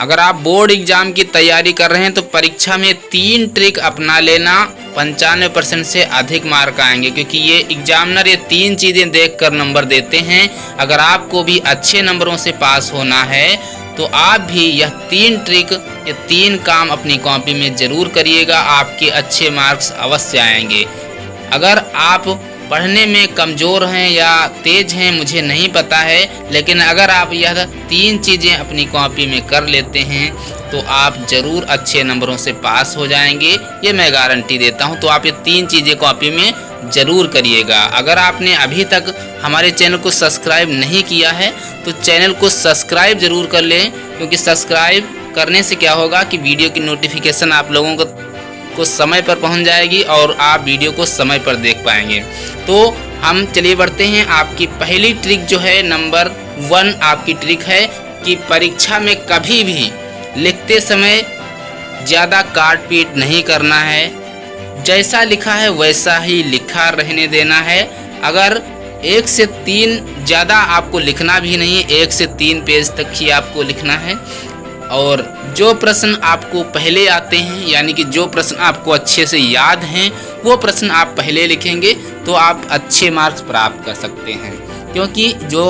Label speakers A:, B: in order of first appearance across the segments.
A: अगर आप board exam की तैयारी कर रहे हैं तो परीक्षा में 3 ट्रिक अपना लेना, 95% से अधिक मार्क आएंगे, क्योंकि ये एग्जामिनर ये 3 चीज़ें देखकर नंबर देते हैं। अगर आपको भी अच्छे नंबरों से पास होना है तो आप भी यह 3 ट्रिक, ये 3 काम अपनी कॉपी में ज़रूर करिएगा, आपके अच्छे मार्क्स अवश्य आएंगे। अगर आप पढ़ने में कमज़ोर हैं या तेज़ हैं मुझे नहीं पता है, लेकिन अगर आप यह 3 चीज़ें अपनी कॉपी में कर लेते हैं तो आप ज़रूर अच्छे नंबरों से पास हो जाएंगे, ये मैं गारंटी देता हूं। तो आप ये 3 चीज़ें कॉपी में ज़रूर करिएगा। अगर आपने अभी तक हमारे चैनल को सब्सक्राइब नहीं किया है तो चैनल को सब्सक्राइब ज़रूर कर लें, क्योंकि सब्सक्राइब करने से क्या होगा कि वीडियो की नोटिफिकेशन आप लोगों को समय पर पहुंच जाएगी और आप वीडियो को समय पर देख पाएंगे। तो हम चलिए बढ़ते हैं। आपकी पहली ट्रिक जो है नंबर 1 आपकी ट्रिक है कि परीक्षा में कभी भी लिखते समय ज़्यादा काट पीट नहीं करना है। जैसा लिखा है वैसा ही लिखा रहने देना है। अगर 1 से 3 ज़्यादा आपको लिखना भी नहीं, 1 से 3 पेज तक ही आपको लिखना है। और जो प्रश्न आपको पहले आते हैं, यानी कि जो प्रश्न आपको अच्छे से याद हैं, वो प्रश्न आप पहले लिखेंगे तो आप अच्छे मार्क्स प्राप्त कर सकते हैं। क्योंकि जो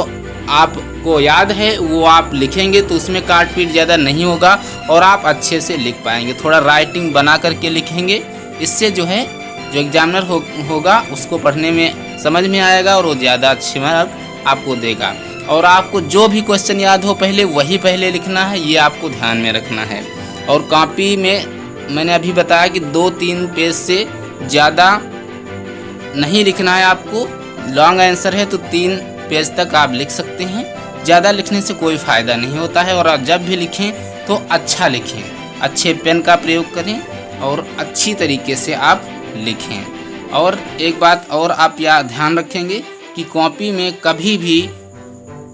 A: आपको याद है वो आप लिखेंगे तो उसमें काट पीट ज़्यादा नहीं होगा और आप अच्छे से लिख पाएंगे। थोड़ा राइटिंग बना करके लिखेंगे, इससे जो है जो एग्जामिनर होगा उसको पढ़ने में समझ में आएगा और वो ज़्यादा अच्छे मार्क आपको देगा। और आपको जो भी क्वेश्चन याद हो पहले वही पहले लिखना है, ये आपको ध्यान में रखना है। और कॉपी में मैंने अभी बताया कि 2-3 पेज से ज़्यादा नहीं लिखना है आपको। लॉन्ग आंसर है तो 3 पेज तक आप लिख सकते हैं, ज़्यादा लिखने से कोई फ़ायदा नहीं होता है। और जब भी लिखें तो अच्छा लिखें, अच्छे पेन का प्रयोग करें और अच्छी तरीके से आप लिखें। और एक बात और आप यह ध्यान रखेंगे कि कॉपी में कभी भी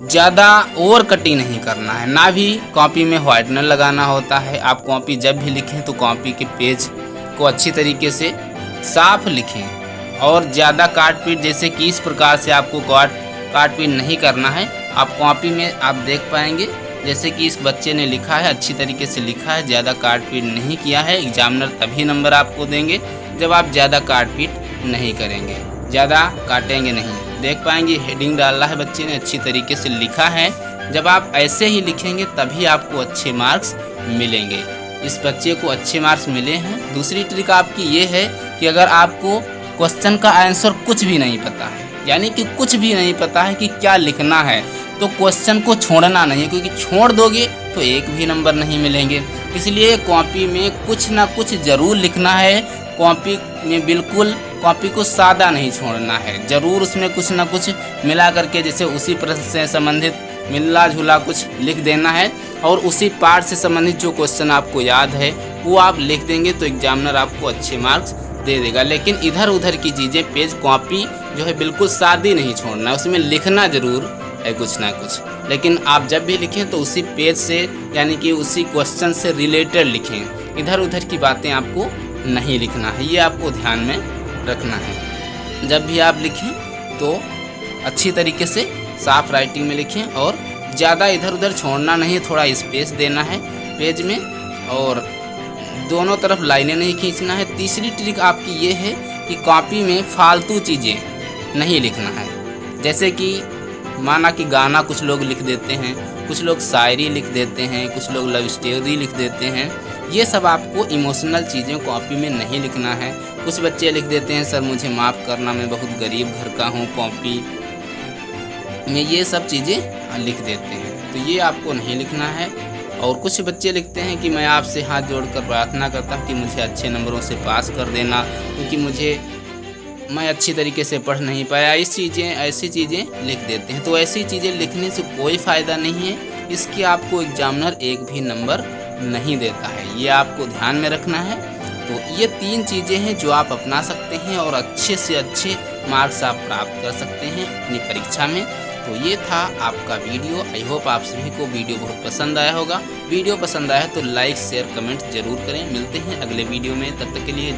A: ज़्यादा ओवर कटिंग नहीं करना है, ना भी कॉपी में व्हाइटनर लगाना होता है। आप कॉपी जब भी लिखें तो कॉपी के पेज को अच्छी तरीके से साफ लिखें और ज़्यादा काट पीट, जैसे कि इस प्रकार से आपको काट पीट नहीं करना है। आप कॉपी में आप देख पाएंगे जैसे कि इस बच्चे ने लिखा है, अच्छी तरीके से लिखा है, ज़्यादा काट पीट नहीं किया है। एग्जामिनर तभी नंबर आपको देंगे जब आप ज़्यादा काट पीट नहीं करेंगे, ज़्यादा काटेंगे नहीं। देख पाएंगे हेडिंग डाला है बच्चे ने, अच्छी तरीके से लिखा है। जब आप ऐसे ही लिखेंगे तभी आपको अच्छे मार्क्स मिलेंगे। इस बच्चे को अच्छे मार्क्स मिले हैं। दूसरी ट्रिक आपकी ये है कि अगर आपको क्वेश्चन का आंसर कुछ भी नहीं पता है, यानी कि कुछ भी नहीं पता है कि क्या लिखना है, तो क्वेश्चन को छोड़ना नहीं है, क्योंकि छोड़ दोगे तो एक भी नंबर नहीं मिलेंगे। इसलिए कॉपी में कुछ ना कुछ ज़रूर लिखना है। कॉपी में बिल्कुल कॉपी को सादा नहीं छोड़ना है, ज़रूर उसमें कुछ ना कुछ मिला करके, जैसे उसी प्रश्न से संबंधित मिला जुला कुछ लिख देना है और उसी पार्ट से संबंधित जो क्वेश्चन आपको याद है वो आप लिख देंगे तो एग्जामिनर आपको अच्छे मार्क्स दे देगा। लेकिन इधर उधर की चीज़ें, पेज कॉपी जो है बिल्कुल सादी नहीं छोड़ना है, उसमें लिखना ज़रूर है कुछ ना कुछ, लेकिन आप जब भी लिखें तो उसी पेज से, यानी कि उसी क्वेश्चन से रिलेटेड लिखें। इधर उधर की बातें आपको नहीं लिखना है, ये आपको ध्यान में रखना है। जब भी आप लिखें तो अच्छी तरीके से साफ राइटिंग में लिखें और ज़्यादा इधर उधर छोड़ना नहीं, थोड़ा स्पेस देना है पेज में और दोनों तरफ लाइनें नहीं खींचना है। तीसरी ट्रिक आपकी ये है कि कॉपी में फालतू चीज़ें नहीं लिखना है। जैसे कि माना कि गाना कुछ लोग लिख देते हैं, कुछ लोग शायरी लिख देते हैं, कुछ लोग लव स्टोरी लिख देते हैं। ये सब आपको इमोशनल चीज़ें कॉपी में नहीं लिखना है। कुछ बच्चे लिख देते हैं, सर मुझे माफ़ करना, मैं बहुत गरीब घर का हूँ, कॉपी में ये सब चीज़ें लिख देते हैं, तो ये आपको नहीं लिखना है। और कुछ बच्चे लिखते हैं कि मैं आपसे हाथ जोड़कर प्रार्थना करता हूँ कि मुझे अच्छे नंबरों से पास कर देना, क्योंकि मैं अच्छी तरीके से पढ़ नहीं पाया, ऐसी चीज़ें लिख देते हैं। तो ऐसी चीज़ें लिखने से कोई फ़ायदा नहीं है, इसकी आपको एग्जामिनर एक भी नंबर नहीं देता है, ये आपको ध्यान में रखना है। तो ये 3 चीज़ें हैं जो आप अपना सकते हैं और अच्छे से अच्छे मार्क्स आप प्राप्त कर सकते हैं अपनी परीक्षा में। तो ये था आपका वीडियो। आई होप आप सभी को वीडियो बहुत पसंद आया होगा। वीडियो पसंद आया तो लाइक शेयर कमेंट जरूर करें। मिलते हैं अगले वीडियो में, तब तक के लिए